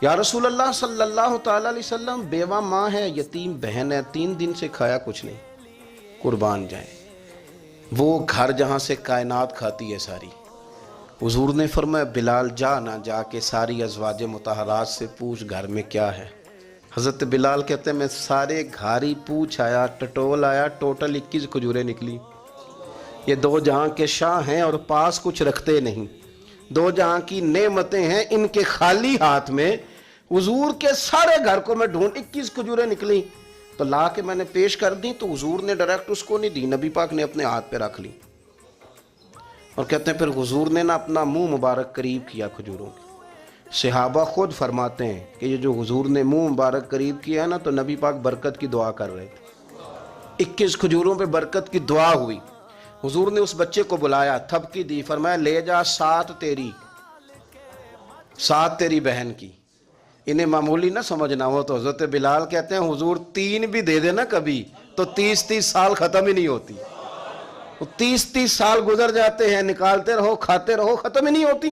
یا رسول اللہ صلی اللہ تعالیٰ علیہ وسلم، بیوہ ماں ہے، یتیم بہن ہے، 3 دن سے کھایا کچھ نہیں، قربان جائیں۔ وہ گھر جہاں سے کائنات کھاتی ہے ساری۔ حضور نے فرمایا بلال جا کے ساری ازواج مطہرات سے پوچھ گھر میں کیا ہے۔ حضرت بلال کہتے ہیں میں سارے گھاری پوچھ آیا، ٹٹول آیا، ٹوٹل 21 کھجوریں نکلی۔ یہ 2 جہاں کے شاہ ہیں اور پاس کچھ رکھتے نہیں، 2 جہاں کی نعمتیں ہیں، ان کے خالی ہاتھ میں حضور کے سارے گھر کو میں ڈھونڈ 21 کھجوریں نکلی تو لا کے میں نے پیش کر دی، تو حضور نے ڈائریکٹ اس کو نہیں دی، نبی پاک نے اپنے ہاتھ پہ رکھ لی۔ اور کہتے ہیں پھر حضور نے نا اپنا منہ مبارک قریب کیا کھجوروں کے۔ صحابہ خود فرماتے ہیں کہ یہ جو حضور نے منہ مبارک قریب کیا ہے نا، تو نبی پاک برکت کی دعا کر رہے تھے۔ 21 کھجوروں پہ برکت کی دعا ہوئی۔ حضور نے اس بچے کو بلایا، تھپکی دی، فرمایا لے جا 7 تیری بہن کی۔ انہیں معمولی نہ سمجھنا ہو تو حضرت بلال کہتے ہیں حضور 3 بھی دے دینا کبھی تو 30 سال ختم ہی نہیں ہوتی۔ 30 سال گزر جاتے ہیں، نکالتے رہو، کھاتے رہو، ختم ہی نہیں ہوتی۔